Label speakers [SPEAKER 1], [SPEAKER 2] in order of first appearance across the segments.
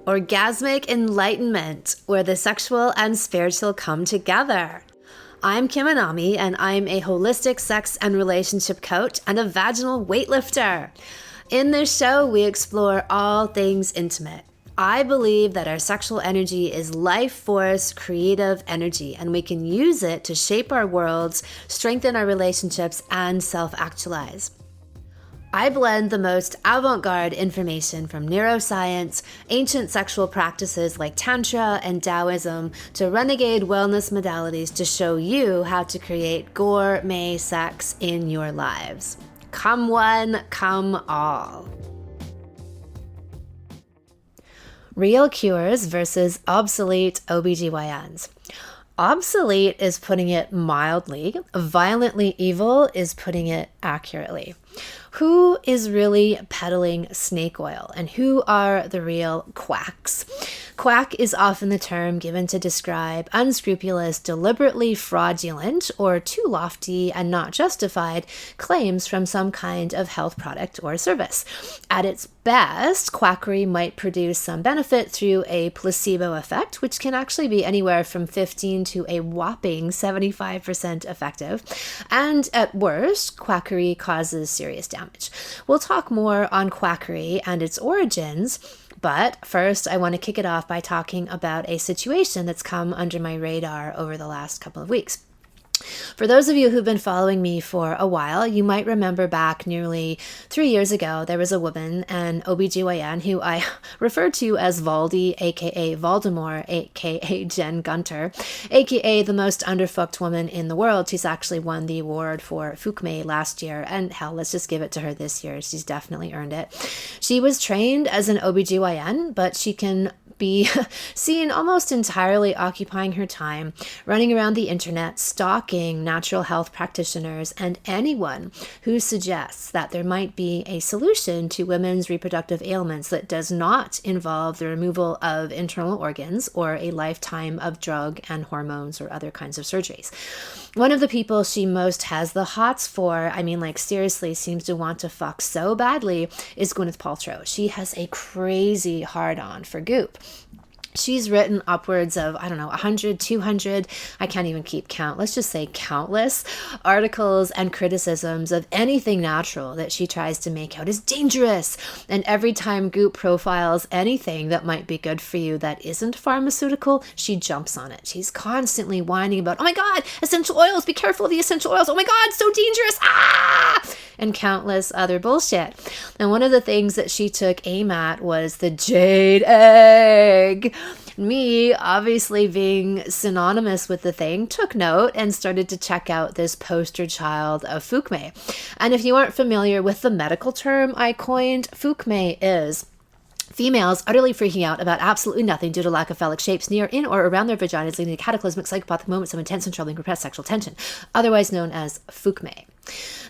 [SPEAKER 1] Orgasmic enlightenment, where the sexual and spiritual come together. I'm Kim Anami, and I'm a holistic sex and relationship coach and a vaginal weightlifter. In this show, we explore all things intimate. I believe that our sexual energy is life force, creative energy, and we can use it to shape our worlds, strengthen our relationships, and self-actualize. I blend the most avant-garde information from neuroscience, ancient sexual practices like Tantra and Taoism, to renegade wellness modalities to show you how to create gourmet sex in your lives. Come one, come all. Real cures versus obsolete OBGYNs. Obsolete is putting it mildly. Violently evil is putting it accurately. Who is really peddling snake oil, and who are the real quacks? Quack is often the term given to describe unscrupulous, deliberately fraudulent, or too lofty and not justified claims from some kind of health product or service. At its best, quackery might produce some benefit through a placebo effect, which can actually be anywhere from 15 to a whopping 75% effective. And at worst, quackery causes serious damage. We'll talk more on quackery and its origins, but first I want to kick it off by talking about a situation that's come under my radar over the last couple of weeks. For those of you who've been following me for a while, you might remember back nearly 3 years ago, there was a woman, an OBGYN, who I referred to as Valdi, aka Voldemort, aka Jen Gunter, aka the most underfucked woman in the world. She's actually won the award for Fukume last year, and hell, let's just give it to her this year. She's definitely earned it. She was trained as an OBGYN, but she can be seen almost entirely occupying her time running around the internet, stalking natural health practitioners and anyone who suggests that there might be a solution to women's reproductive ailments that does not involve the removal of internal organs or a lifetime of drug and hormones or other kinds of surgeries. One of the people she most has the hots for, seriously seems to want to fuck so badly, is Gwyneth Paltrow. She has a crazy hard-on for goop. She's written upwards of, 100, 200, I can't even keep count. Let's just say countless articles and criticisms of anything natural that she tries to make out as dangerous. And every time Goop profiles anything that might be good for you that isn't pharmaceutical, she jumps on it. She's constantly whining about, oh my God, essential oils, be careful of the essential oils. Oh my God, so dangerous. Ah! And countless other bullshit. And one of the things that she took aim at was the jade egg. Me, obviously being synonymous with the thing, took note and started to check out this poster child of Fukume. And if you aren't familiar with the medical term I coined, Fukume is females utterly freaking out about absolutely nothing due to lack of phallic shapes near, in, or around their vaginas, leading to cataclysmic psychopathic moments of intense and troubling repressed sexual tension, otherwise known as Fukume.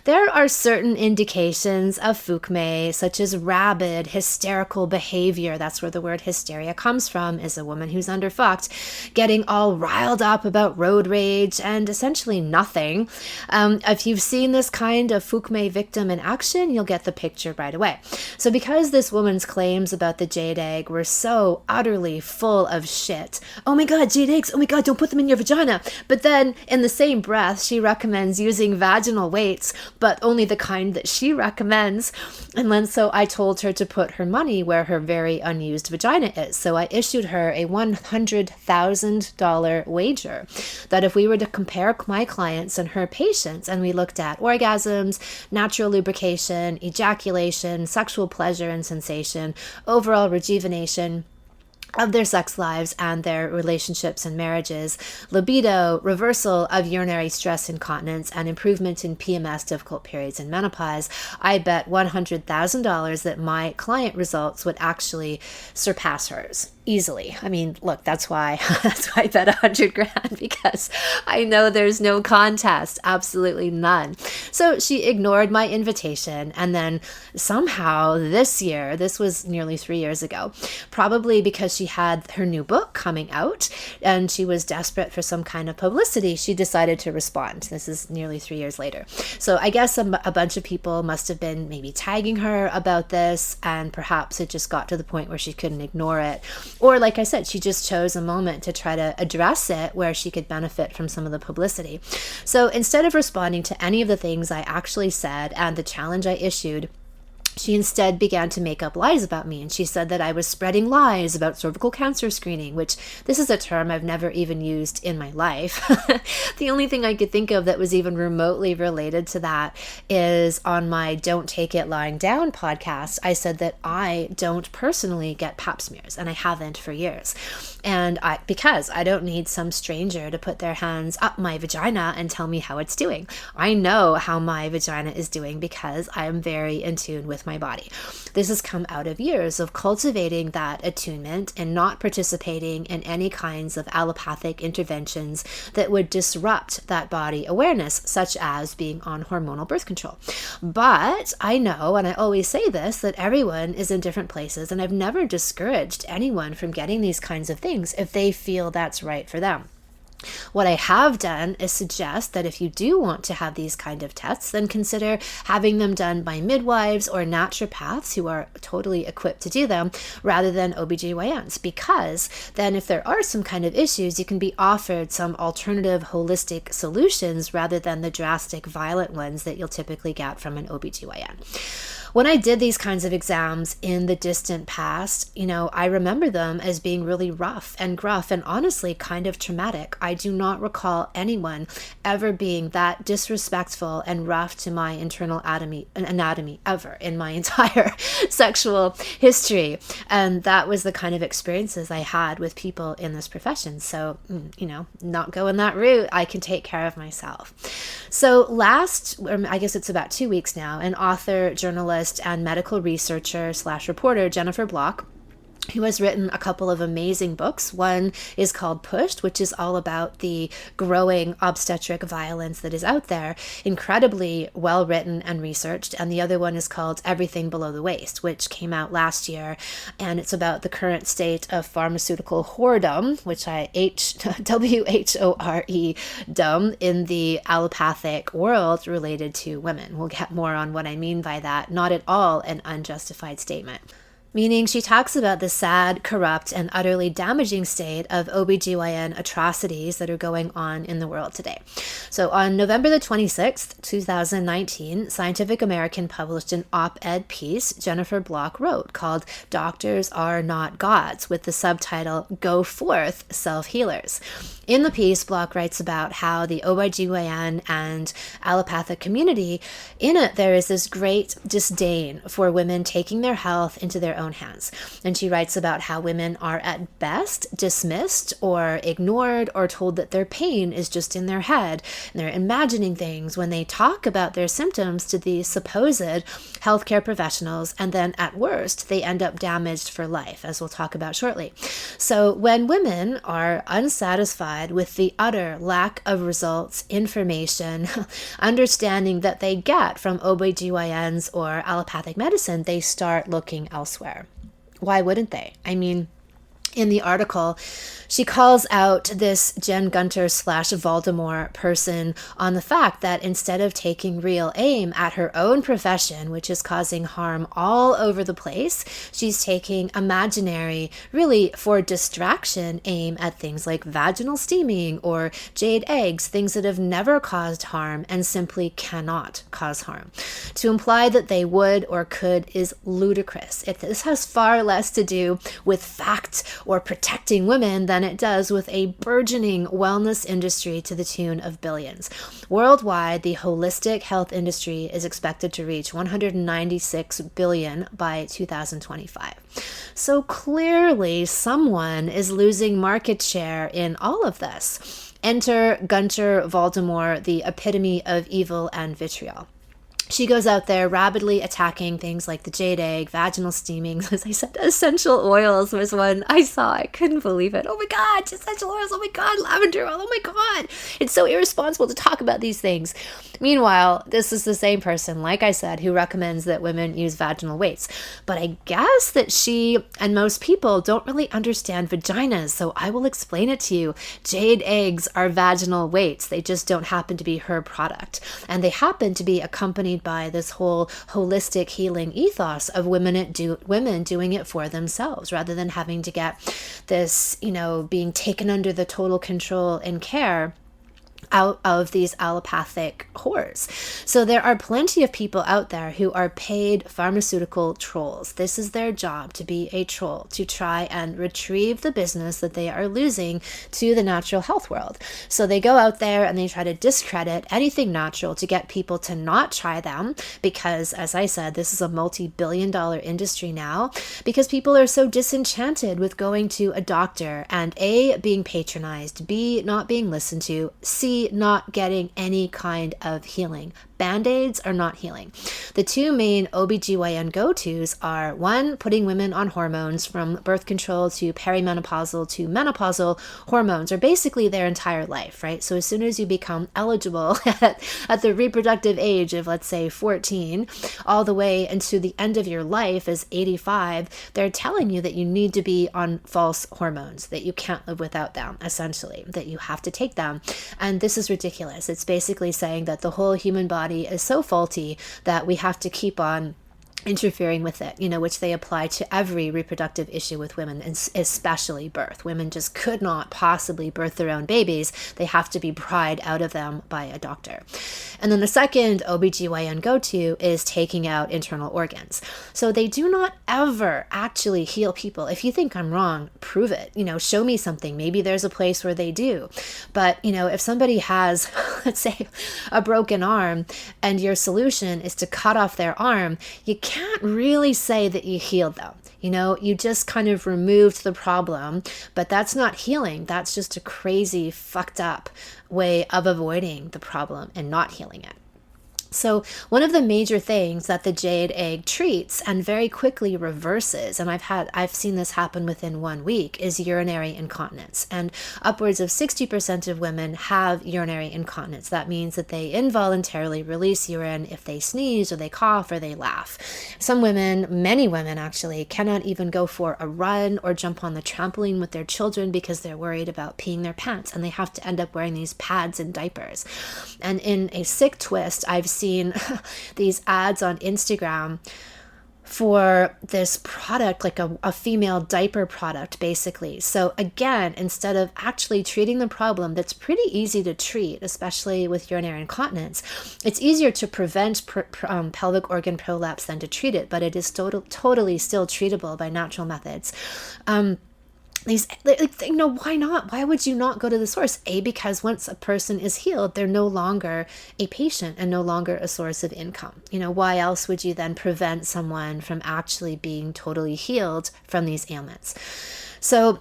[SPEAKER 1] There are certain indications of Fukume, such as rabid, hysterical behavior. That's where the word hysteria comes from, is a woman who's underfucked, getting all riled up about road rage and essentially nothing. If you've seen this kind of Fukume victim in action, you'll get the picture right away. So because this woman's claims about the jade egg were so utterly full of shit, oh my God, jade eggs, oh my God, don't put them in your vagina. But then in the same breath, she recommends using vaginal weights, but only the kind that she recommends. And then so I told her to put her money where her very unused vagina is. So I issued her a $100,000 wager that if we were to compare my clients and her patients, and we looked at orgasms, natural lubrication, ejaculation, sexual pleasure and sensation, overall rejuvenation of their sex lives and their relationships and marriages, libido, reversal of urinary stress incontinence, and improvement in PMS, difficult periods, and menopause, I bet $100,000 that my client results would actually surpass hers. easily. I mean, look, that's why I bet 100 grand, because I know there's no contest, absolutely none. So she ignored my invitation, and then somehow this year, this was nearly 3 years ago, probably because she had her new book coming out and she was desperate for some kind of publicity, she decided to respond. This is nearly 3 years later. So I guess a bunch of people must have been maybe tagging her about this, and perhaps it just got to the point where she couldn't ignore it. Or, like I said, she just chose a moment to try to address it where she could benefit from some of the publicity. So instead of responding to any of the things I actually said and the challenge I issued, she instead began to make up lies about me, and she said that I was spreading lies about cervical cancer screening, which this is a term I've never even used in my life. The only thing I could think of that was even remotely related to that is on my Don't Take It Lying Down podcast, I said that I don't personally get pap smears, and I haven't for years. And because I don't need some stranger to put their hands up my vagina and tell me how it's doing. I know how my vagina is doing because I am very in tune with my body. This has come out of years of cultivating that attunement and not participating in any kinds of allopathic interventions that would disrupt that body awareness, such as being on hormonal birth control. But I know, and I always say this, that everyone is in different places, and I've never discouraged anyone from getting these kinds of things if they feel that's right for them. What I have done is suggest that if you do want to have these kind of tests, then consider having them done by midwives or naturopaths who are totally equipped to do them, rather than OBGYNs, because then if there are some kind of issues, you can be offered some alternative holistic solutions rather than the drastic violent ones that you'll typically get from an OBGYN. When I did these kinds of exams in the distant past, I remember them as being really rough and gruff and honestly kind of traumatic. I do not recall anyone ever being that disrespectful and rough to my internal anatomy ever in my entire sexual history. And that was the kind of experiences I had with people in this profession. So, not going that route, I can take care of myself. So I guess it's about 2 weeks now, an author, journalist, and medical researcher / reporter, Jennifer Block, who has written a couple of amazing books. One is called Pushed, which is all about the growing obstetric violence that is out there, incredibly well written and researched. And the other one is called Everything Below the Waist, which came out last year. And it's about the current state of pharmaceutical whoredom, which WHORE dumb, in the allopathic world related to women. We'll get more on what I mean by that. Not at all an unjustified statement. Meaning she talks about the sad, corrupt, and utterly damaging state of OBGYN atrocities that are going on in the world today. So on November the 26th, 2019, Scientific American published an op-ed piece Jennifer Block wrote called Doctors Are Not Gods, with the subtitle Go Forth, Self-Healers. In the piece, Block writes about how the OBGYN and allopathic community, in it there is this great disdain for women taking their health into their own hands. And she writes about how women are at best dismissed or ignored or told that their pain is just in their head. And they're imagining things when they talk about their symptoms to the supposed healthcare professionals. And then at worst, they end up damaged for life, as we'll talk about shortly. So when women are unsatisfied with the utter lack of results, information, understanding that they get from OBGYNs or allopathic medicine, they start looking elsewhere. Why wouldn't they? I mean, in the article, she calls out this Jen Gunter / Voldemort person on the fact that instead of taking real aim at her own profession, which is causing harm all over the place, she's taking imaginary, really for distraction, aim at things like vaginal steaming or jade eggs, things that have never caused harm and simply cannot cause harm. To imply that they would or could is ludicrous. This has far less to do with fact or protecting women than it does with a burgeoning wellness industry to the tune of billions. Worldwide, the holistic health industry is expected to reach $196 billion by 2025. So clearly, someone is losing market share in all of this. Enter Gunter Voldemort, the epitome of evil and vitriol. she goes out there rapidly attacking things like the jade egg, vaginal steaming. As I said, essential oils was one I saw. I couldn't believe it. Oh my God, essential oils. Oh my God, lavender oil. Oh my God. It's so irresponsible to talk about these things. Meanwhile, this is the same person, like I said, who recommends that women use vaginal weights. But I guess that she and most people don't really understand vaginas, so I will explain it to you. Jade eggs are vaginal weights. They just don't happen to be her product. And they happen to be accompanied by this whole holistic healing ethos of women doing it for themselves rather than having to get this, being taken under the total control and care out of these allopathic whores. So there are plenty of people out there who are paid pharmaceutical trolls. This is their job, to be a troll, to try and retrieve the business that they are losing to the natural health world. So they go out there and they try to discredit anything natural to get people to not try them because, as I said, this is a multi-billion-dollar industry now because people are so disenchanted with going to a doctor and A, being patronized, B, not being listened to, C, not getting any kind of healing. Band-aids are not healing. The two main OBGYN go-tos are, one, putting women on hormones from birth control to perimenopausal to menopausal hormones, or basically their entire life, right? So as soon as you become eligible at the reproductive age of, let's say, 14, all the way into the end of your life as 85, they're telling you that you need to be on false hormones, that you can't live without them, essentially, that you have to take them. And this is ridiculous. It's basically saying that the whole human body is so faulty that we have to keep on interfering with it, which they apply to every reproductive issue with women, and especially birth. Women just could not possibly birth their own babies. They have to be pried out of them by a doctor. And then the second OBGYN go-to is taking out internal organs. So they do not ever actually heal people. If you think I'm wrong, prove it. Show me something. Maybe there's a place where they do. But, if somebody has, let's say, a broken arm and your solution is to cut off their arm, you can't really say that you healed them. You just kind of removed the problem, but that's not healing. That's just a crazy, fucked up way of avoiding the problem and not healing it. So one of the major things that the jade egg treats and very quickly reverses, and I've seen this happen within 1 week, is urinary incontinence. And upwards of 60% of women have urinary incontinence. That means that they involuntarily release urine if they sneeze or they cough or they laugh. Some women, many women actually, cannot even go for a run or jump on the trampoline with their children because they're worried about peeing their pants, and they have to end up wearing these pads and diapers. And in a sick twist, I've seen these ads on Instagram for this product, like a female diaper product, basically. So again, instead of actually treating the problem that's pretty easy to treat, especially with urinary incontinence, it's easier to prevent pelvic organ prolapse than to treat it, but it is totally still treatable by natural methods. Why not? Why would you not go to the source? Because once a person is healed, they're no longer a patient and no longer a source of income. Why else would you then prevent someone from actually being totally healed from these ailments? So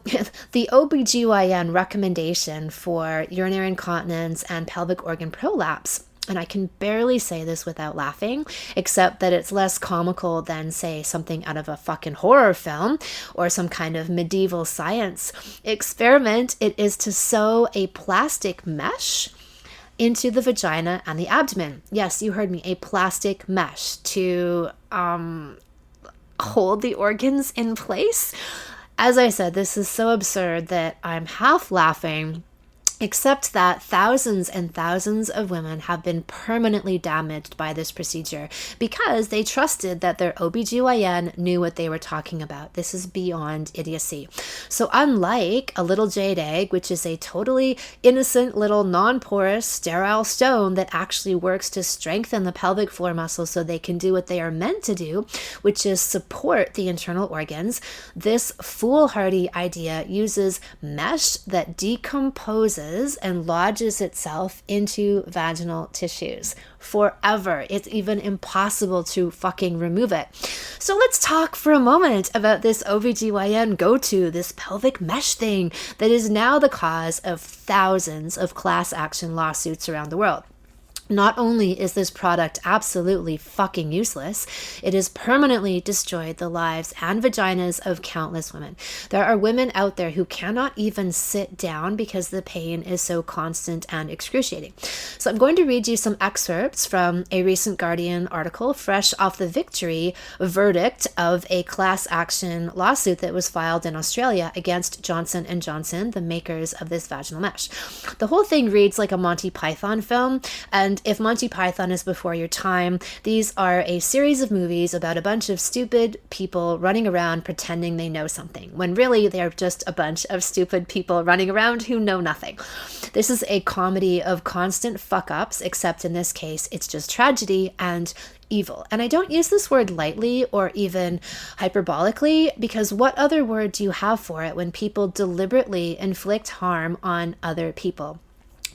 [SPEAKER 1] the OBGYN recommendation for urinary incontinence and pelvic organ prolapse, and I can barely say this without laughing, except that it's less comical than, say, something out of a fucking horror film or some kind of medieval science experiment. It is to sew a plastic mesh into the vagina and the abdomen. Yes, you heard me, a plastic mesh to hold the organs in place. As I said, this is so absurd that I'm half laughing, except that thousands and thousands of women have been permanently damaged by this procedure because they trusted that their OBGYN knew what they were talking about. This is beyond idiocy. So unlike a little jade egg, which is a totally innocent little non-porous sterile stone that actually works to strengthen the pelvic floor muscles so they can do what they are meant to do, which is support the internal organs, this foolhardy idea uses mesh that decomposes and lodges itself into vaginal tissues forever. It's even impossible to fucking remove it. So let's talk for a moment about this OBGYN go-to, this pelvic mesh thing that is now the cause of thousands of class action lawsuits around the world. Not only is this product absolutely fucking useless, it has permanently destroyed the lives and vaginas of countless women. There are women out there who cannot even sit down because the pain is so constant and excruciating. So I'm going to read you some excerpts from a recent Guardian article, fresh off the victory verdict of a class action lawsuit that was filed in Australia against Johnson & Johnson, the makers of this vaginal mesh. The whole thing reads like a Monty Python film, and if Monty Python is before your time, these are a series of movies about a bunch of stupid people running around pretending they know something, when really they're just a bunch of stupid people running around who know nothing. This is a comedy of constant fuck-ups, except in this case, it's just tragedy and evil. And I don't use this word lightly or even hyperbolically, because what other word do you have for it when people deliberately inflict harm on other people?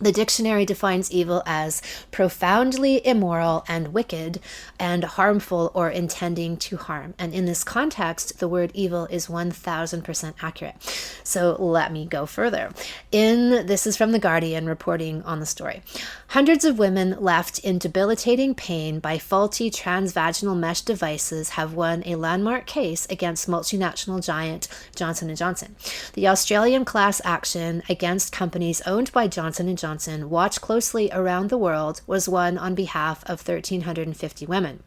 [SPEAKER 1] The dictionary defines evil as profoundly immoral and wicked and harmful or intending to harm. And in this context, the word evil is 1000% accurate. So let me go further. This is from The Guardian reporting on the story. Hundreds of women left in debilitating pain by faulty transvaginal mesh devices have won a landmark case against multinational giant Johnson & Johnson. The Australian class action against companies owned by Johnson & Johnson, watched closely around the world, was won on behalf of 1,350 women.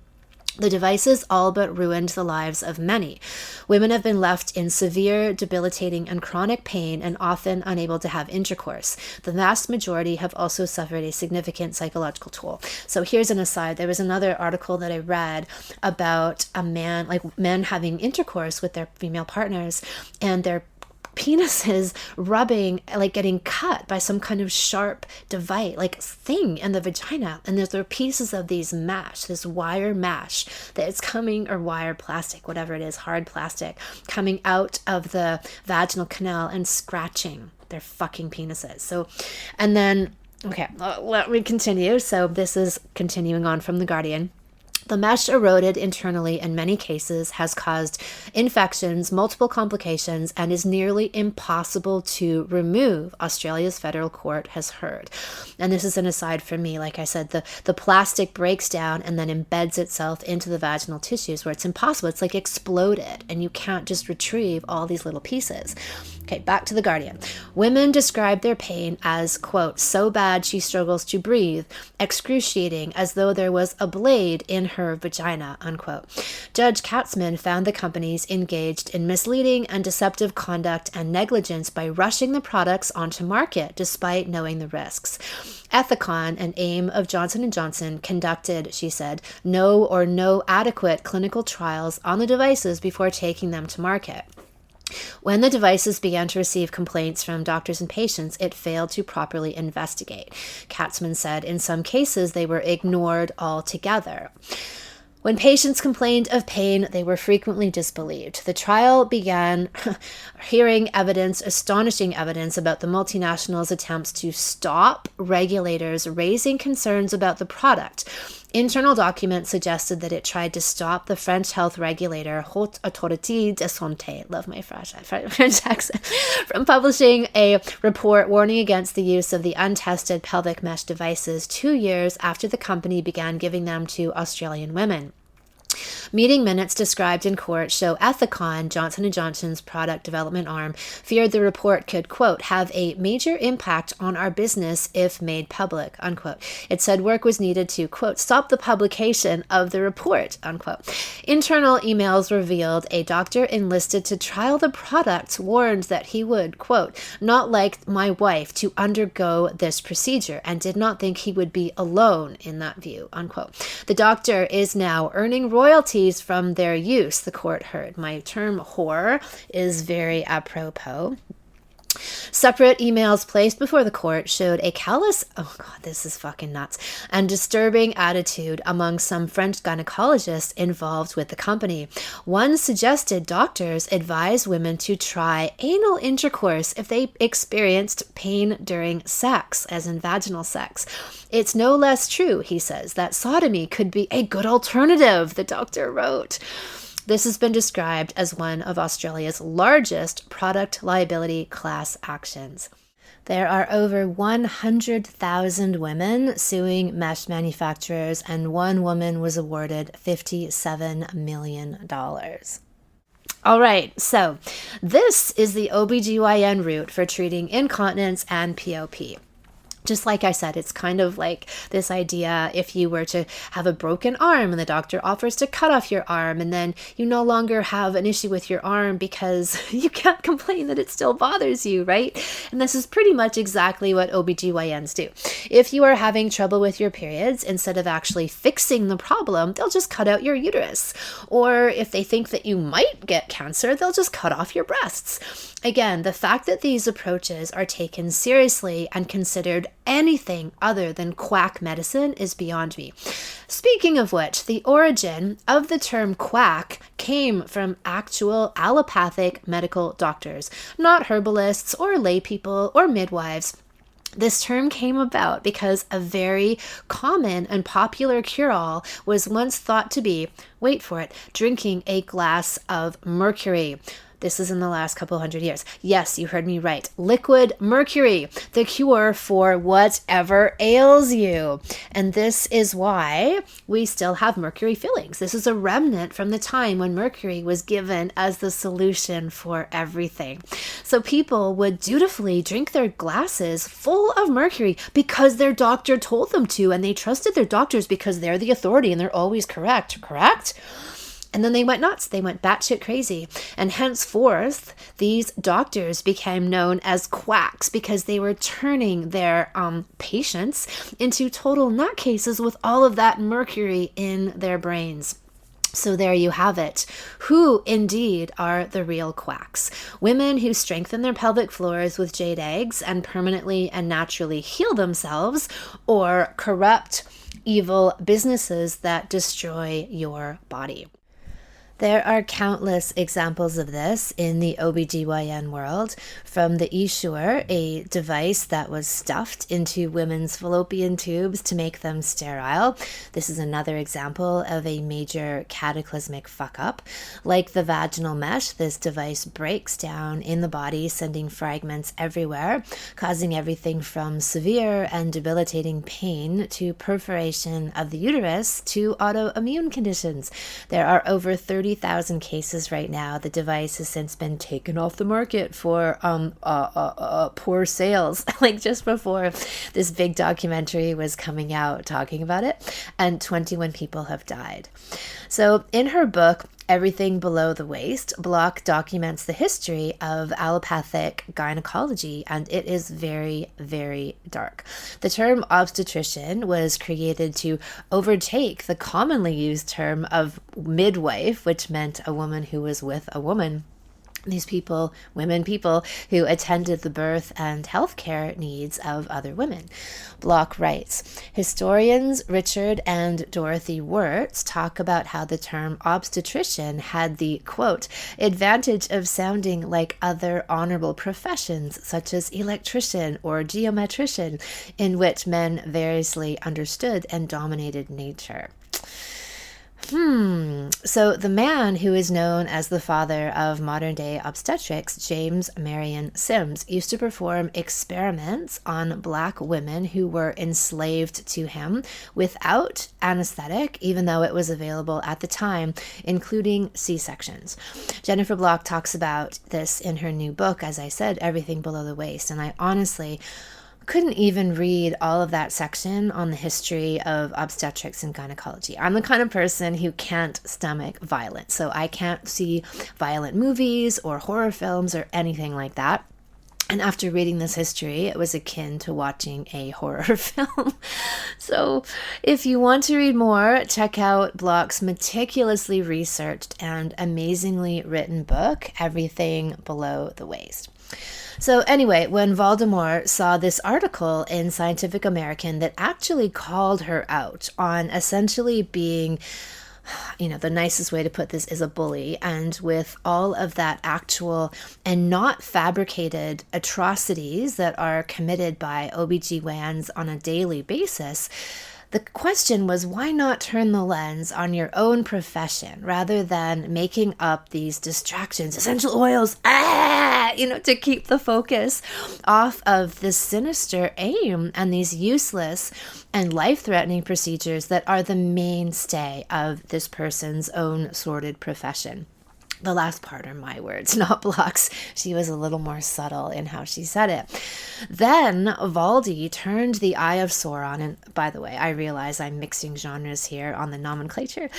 [SPEAKER 1] The devices all but ruined the lives of many. Women have been left in severe, debilitating, and chronic pain and often unable to have intercourse. The vast majority have also suffered a significant psychological toll. So here's an aside. There was another article that I read about men having intercourse with their female partners and their penises rubbing, getting cut by some kind of sharp device, thing in the vagina. And there are pieces of this wire mesh that is coming, or wire plastic, whatever it is, hard plastic, coming out of the vaginal canal and scratching their fucking penises. So, and then, okay, let me continue. So this is continuing on from The Guardian. The mesh eroded internally in many cases, has caused infections, multiple complications, and is nearly impossible to remove, Australia's federal court has heard. And this is an aside from me. Like I said, the plastic breaks down and then embeds itself into the vaginal tissues where it's impossible. It's like exploded, and you can't just retrieve all these little pieces. Okay, back to The Guardian. Women describe their pain as, quote, so bad she struggles to breathe, excruciating, as though there was a blade in her vagina, unquote. Judge Katzman found the companies engaged in misleading and deceptive conduct and negligence by rushing the products onto market despite knowing the risks. Ethicon, an aim of Johnson & Johnson, conducted, she said, no adequate clinical trials on the devices before taking them to market. When the devices began to receive complaints from doctors and patients, it failed to properly investigate. Katzman said in some cases they were ignored altogether. When patients complained of pain, they were frequently disbelieved. The trial began hearing astonishing evidence about the multinationals' attempts to stop regulators raising concerns about the product. Internal documents suggested that it tried to stop the French health regulator, Haute Autorité de Santé, love my French accent, from publishing a report warning against the use of the untested pelvic mesh devices 2 years after the company began giving them to Australian women. Meeting minutes described in court show Ethicon, Johnson & Johnson's product development arm, feared the report could, quote, have a major impact on our business if made public, unquote. It said work was needed to, quote, stop the publication of the report, unquote. Internal emails revealed a doctor enlisted to trial the products warned that he would, quote, not like my wife to undergo this procedure and did not think he would be alone in that view, unquote. The doctor is now earning royalties from their use, the court heard. My term whore is very apropos. Separate emails placed before the court showed a callous, oh God, this is fucking nuts, and disturbing attitude among some French gynecologists involved with the company. One suggested doctors advise women to try anal intercourse if they experienced pain during sex, as in vaginal sex. It's no less true, he says, that sodomy could be a good alternative, the doctor wrote. This has been described as one of Australia's largest product liability class actions. There are over 100,000 women suing mesh manufacturers, and one woman was awarded $57 million. All right, so this is the OBGYN route for treating incontinence and POP. Just like I said, it's kind of like this idea if you were to have a broken arm and the doctor offers to cut off your arm, and then you no longer have an issue with your arm because you can't complain that it still bothers you, right? And this is pretty much exactly what OBGYNs do. If you are having trouble with your periods, instead of actually fixing the problem, they'll just cut out your uterus. Or if they think that you might get cancer, they'll just cut off your breasts. Again, the fact that these approaches are taken seriously and considered anything other than quack medicine is beyond me. Speaking of which, the origin of the term quack came from actual allopathic medical doctors, not herbalists or lay people or midwives. This term came about because a very common and popular cure-all was once thought to be, wait for it, drinking a glass of mercury. This is in the last couple hundred years. Yes, you heard me right. Liquid mercury, the cure for whatever ails you. And this is why we still have mercury fillings. This is a remnant from the time when mercury was given as the solution for everything. So people would dutifully drink their glasses full of mercury because their doctor told them to, and they trusted their doctors because they're the authority and they're always correct? And then they went nuts. They went batshit crazy. And henceforth, these doctors became known as quacks because they were turning their patients into total nutcases with all of that mercury in their brains. So there you have it. Who indeed are the real quacks? Women who strengthen their pelvic floors with jade eggs and permanently and naturally heal themselves, or corrupt, evil businesses that destroy your body? There are countless examples of this in the OBGYN world, from the Essure, a device that was stuffed into women's fallopian tubes to make them sterile. This is another example of a major cataclysmic fuck-up. Like the vaginal mesh, this device breaks down in the body, sending fragments everywhere, causing everything from severe and debilitating pain to perforation of the uterus to autoimmune conditions. There are over 30,000 cases right now. The device has since been taken off the market for poor sales, like just before this big documentary was coming out talking about it, and 21 people have died. So in her book, Everything Below the Waist, Block documents the history of allopathic gynecology, and it is very, very dark. The term obstetrician was created to overtake the commonly used term of midwife, which meant a woman who was with a woman. These people, people who attended the birth and healthcare needs of other women. Block writes, historians Richard and Dorothy Wirtz talk about how the term obstetrician had the, quote, advantage of sounding like other honorable professions such as electrician or geometrician, in which men variously understood and dominated nature. So the man who is known as the father of modern-day obstetrics, James Marion Sims, used to perform experiments on Black women who were enslaved to him without anesthetic, even though it was available at the time, including C-sections. Jennifer Block talks about this in her new book, as I said, Everything Below the Waist, and I honestly couldn't even read all of that section on the history of obstetrics and gynecology. I'm the kind of person who can't stomach violence, so I can't see violent movies or horror films or anything like that. And after reading this history, it was akin to watching a horror film. So if you want to read more, check out Block's meticulously researched and amazingly written book, Everything Below the Waist. So anyway, when Voldemort saw this article in Scientific American that actually called her out on essentially being, the nicest way to put this is a bully, and with all of that actual and not fabricated atrocities that are committed by OBGYNs on a daily basis, The question was, why not turn the lens on your own profession rather than making up these distractions, essential oils, to keep the focus off of this sinister aim and these useless and life-threatening procedures that are the mainstay of this person's own sordid profession. The last part are my words, not Block's. She was a little more subtle in how she said it. Then Valdi turned the Eye of Sauron, and by the way, I realize I'm mixing genres here on the nomenclature,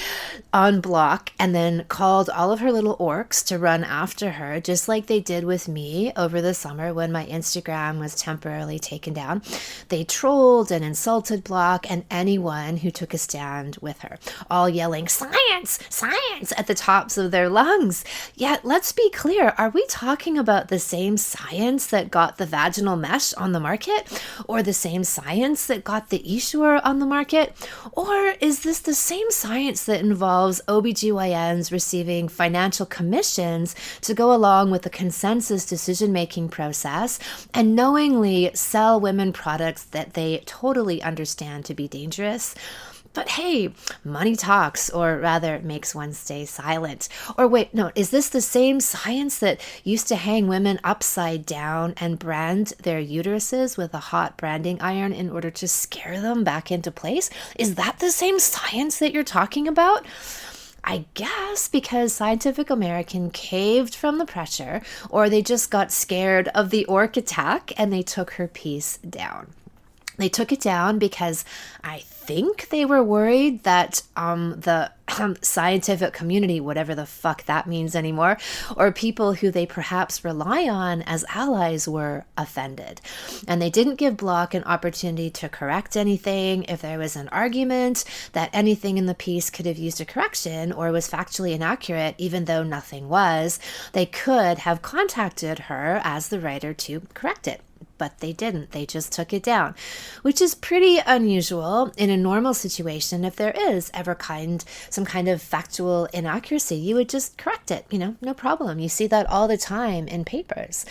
[SPEAKER 1] on Block, and then called all of her little orcs to run after her, just like they did with me over the summer when my Instagram was temporarily taken down. They trolled and insulted Block and anyone who took a stand with her, all yelling, "Science! Science!" at the tops of their lungs. Yet, let's be clear, are we talking about the same science that got the vaginal mesh on the market? Or the same science that got the Essure on the market? Or is this the same science that involves OBGYNs receiving financial commissions to go along with the consensus decision-making process and knowingly sell women products that they totally understand to be dangerous? But hey, money talks, or rather makes one stay silent. Or wait, no, is this the same science that used to hang women upside down and brand their uteruses with a hot branding iron in order to scare them back into place? Is that the same science that you're talking about? I guess because Scientific American caved from the pressure, or they just got scared of the orc attack and they took her piece down. They took it down because I think they were worried that the scientific community, whatever the fuck that means anymore, or people who they perhaps rely on as allies, were offended. And they didn't give Block an opportunity to correct anything. If there was an argument that anything in the piece could have used a correction or was factually inaccurate, even though nothing was, they could have contacted her as the writer to correct it. But they didn't. They just took it down, which is pretty unusual in a normal situation. If there is ever some kind of factual inaccuracy, you would just correct it, no problem. You see that all the time in papers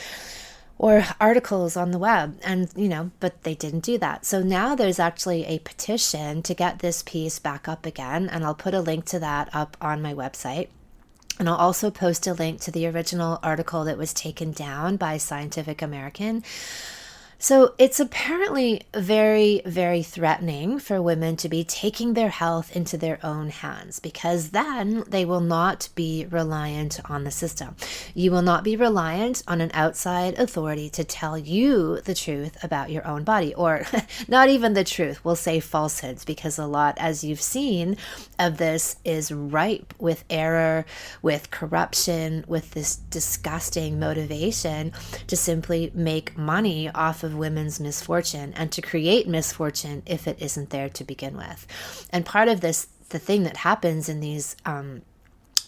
[SPEAKER 1] or articles on the web, and but they didn't do that. So now there's actually a petition to get this piece back up again, and I'll put a link to that up on my website. And I'll also post a link to the original article that was taken down by Scientific American. So it's apparently very, very threatening for women to be taking their health into their own hands, because then they will not be reliant on the system. You will not be reliant on an outside authority to tell you the truth about your own body, or not even the truth, we'll say falsehoods, because a lot, as you've seen, of this is ripe with error, with corruption, with this disgusting motivation to simply make money off of women's misfortune and to create misfortune if it isn't there to begin with. And part of this, the thing that happens in these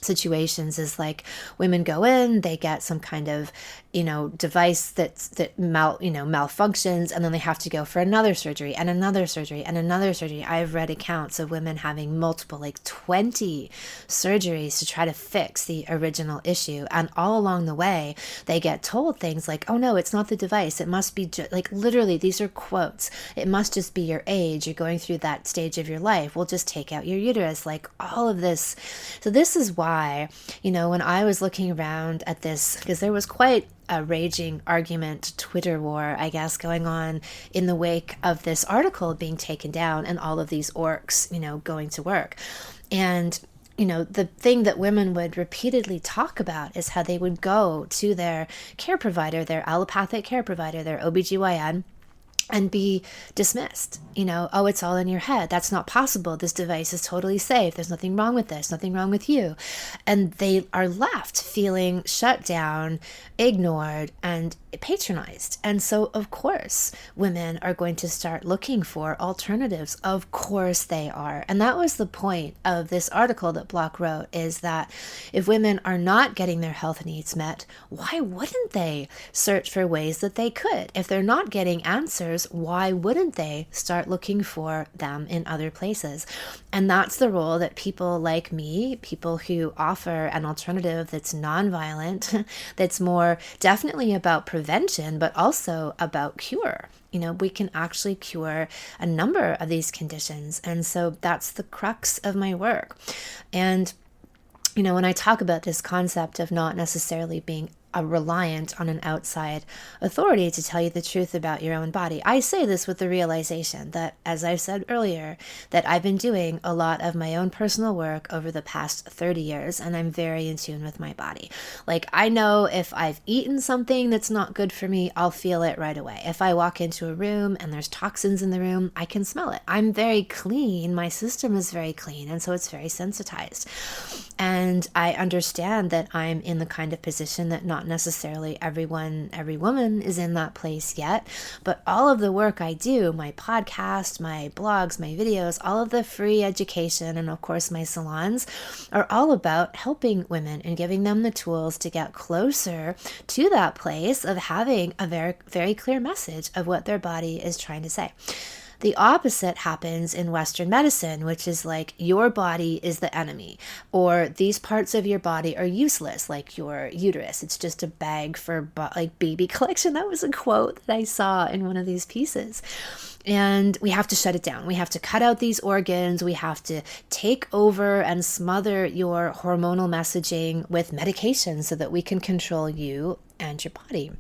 [SPEAKER 1] situations is like women go in, they get some kind of device that malfunctions, and then they have to go for another surgery and another surgery and another surgery. I've read accounts of women having multiple, 20 surgeries to try to fix the original issue, and all along the way they get told things like, oh no, it's not the device, it must be literally, these are quotes, it must just be your age, you're going through that stage of your life, we'll just take out your uterus, all of this. So this is why, when I was looking around at this, because there was quite a raging argument, Twitter war, I guess, going on in the wake of this article being taken down and all of these orcs, going to work. And, the thing that women would repeatedly talk about is how they would go to their care provider, their allopathic care provider, their OBGYN, and be dismissed. Oh, it's all in your head. That's not possible. This device is totally safe. There's nothing wrong with this, nothing wrong with you. And they are left feeling shut down, ignored, and patronized. And so, of course, women are going to start looking for alternatives. Of course they are. And that was the point of this article that Block wrote, is that if women are not getting their health needs met, why wouldn't they search for ways that they could? If they're not getting answers, cures, why wouldn't they start looking for them in other places? And that's the role that people like me, people who offer an alternative that's nonviolent, that's more definitely about prevention, but also about cure. We can actually cure a number of these conditions. And so that's the crux of my work. And when I talk about this concept of not necessarily being reliant on an outside authority to tell you the truth about your own body, I say this with the realization that, as I've said earlier, that I've been doing a lot of my own personal work over the past 30 years, and I'm very in tune with my body. Like, I know if I've eaten something that's not good for me, I'll feel it right away. If I walk into a room and there's toxins in the room, I can smell it. I'm very clean. My system is very clean, and so it's very sensitized. And I understand that I'm in the kind of position that not necessarily every woman is in that place yet, but all of the work I do, my podcast, my blogs, my videos, all of the free education, and of course my salons, are all about helping women and giving them the tools to get closer to that place of having a very, very clear message of what their body is trying to say. The opposite happens in Western medicine, which is like, your body is the enemy, or these parts of your body are useless, like your uterus. It's just a bag for like baby collection. That was a quote that I saw in one of these pieces. And we have to shut it down. We have to cut out these organs. We have to take over and smother your hormonal messaging with medication so that we can control you and your body.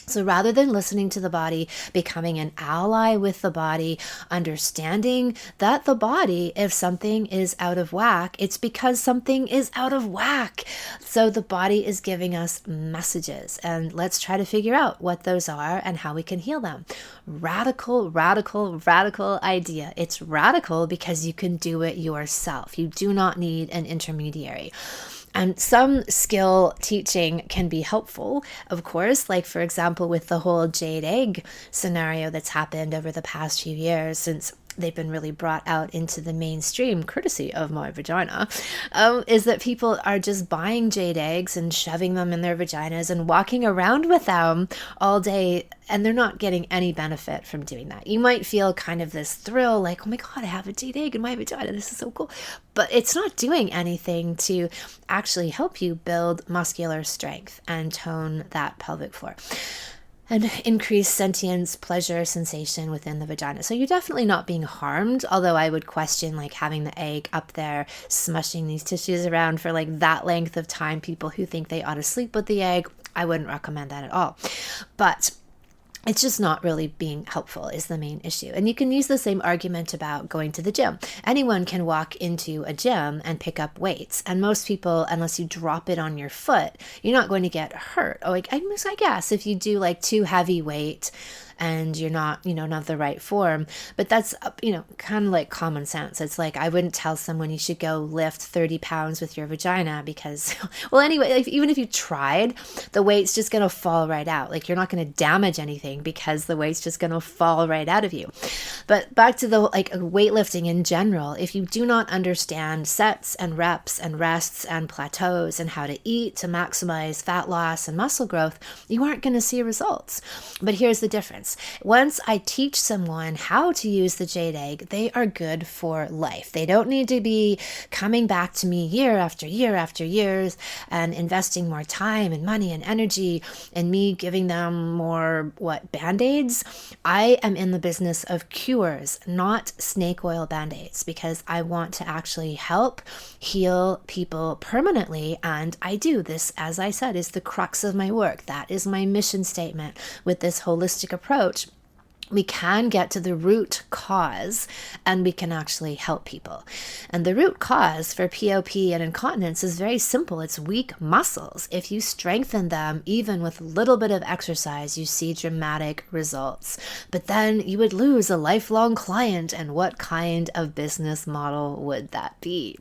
[SPEAKER 1] So rather than listening to the body, becoming an ally with the body, understanding that the body, if something is out of whack, it's because something is out of whack. So the body is giving us messages, and let's try to figure out what those are and how we can heal them. Radical, radical, radical idea. It's radical because you can do it yourself. You do not need an intermediary. And some skill teaching can be helpful, of course, like, for example, with the whole jade egg scenario that's happened over the past few years since they've been really brought out into the mainstream, courtesy of my vagina, is that people are just buying jade eggs and shoving them in their vaginas and walking around with them all day, and they're not getting any benefit from doing that. You might feel kind of this thrill, like, oh my God, I have a jade egg in my vagina. This is so cool. But it's not doing anything to actually help you build muscular strength and tone that pelvic floor and increase sentience, pleasure, sensation within the vagina. So you're definitely not being harmed, although I would question like having the egg up there, smushing these tissues around for like that length of time. People who think they ought to sleep with the egg, I wouldn't recommend that at all. But it's just not really being helpful is the main issue. And you can use the same argument about going to the gym. Anyone can walk into a gym and pick up weights. And most people, unless you drop it on your foot, you're not going to get hurt. Oh, I guess if you do like too heavy weight and you're not, not the right form. But that's, kind of like common sense. It's like, I wouldn't tell someone you should go lift 30 pounds with your vagina because, well, anyway, even if you tried, the weight's just going to fall right out. Like, you're not going to damage anything because the weight's just going to fall right out of you. But back to the weightlifting in general, if you do not understand sets and reps and rests and plateaus and how to eat to maximize fat loss and muscle growth, you aren't going to see results. But here's the difference. Once I teach someone how to use the jade egg, they are good for life. They don't need to be coming back to me year after year after years and investing more time and money and energy and me giving them more, Band-Aids? I am in the business of cures, not snake oil Band-Aids, because I want to actually help heal people permanently. And I do this, as I said, is the crux of my work. That is my mission statement with this holistic approach. We can get to the root cause and we can actually help people. And the root cause for POP and incontinence is very simple. It's weak muscles. If you strengthen them, even with a little bit of exercise, you see dramatic results. But then you would lose a lifelong client. And what kind of business model would that be?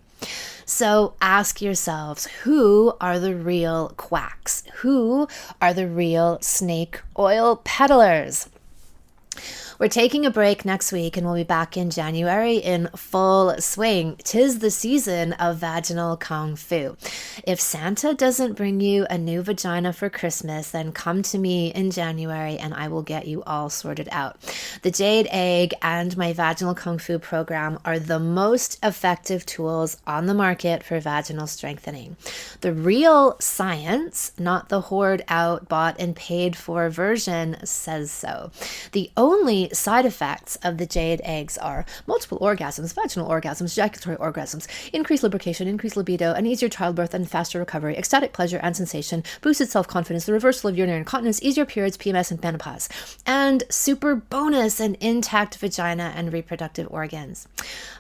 [SPEAKER 1] So ask yourselves, who are the real quacks? Who are the real snake oil peddlers? We're taking a break next week and we'll be back in January in full swing. 'Tis the season of vaginal kung fu. If Santa doesn't bring you a new vagina for Christmas, then come to me in January and I will get you all sorted out. The Jade Egg and my vaginal kung fu program are the most effective tools on the market for vaginal strengthening. The real science, not the hoard out, bought and paid for version, says so. The only side effects of the Jade Eggs are multiple orgasms, vaginal orgasms, ejaculatory orgasms, increased lubrication, increased libido, an easier childbirth and faster recovery, ecstatic pleasure and sensation, boosted self-confidence, the reversal of urinary incontinence, easier periods, PMS, and menopause, and super bonus, an intact vagina and reproductive organs.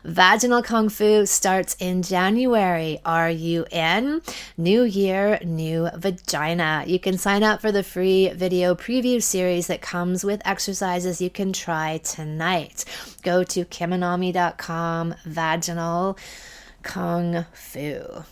[SPEAKER 1] Vaginal Kung Fu starts in January. Are you in? New year, new vagina. You can sign up for the free video preview series that comes with exercises you can try tonight. Go to kimonami.com, vaginal kung fu.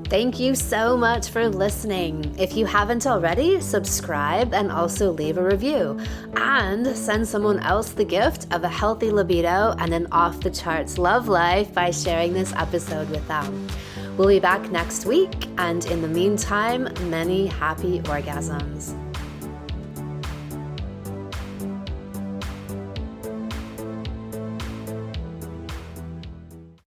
[SPEAKER 1] Thank you so much for listening. If you haven't already, subscribe and also leave a review. And send someone else the gift of a healthy libido and an off-the-charts love life by sharing this episode with them. We'll be back next week, and in the meantime, many happy orgasms.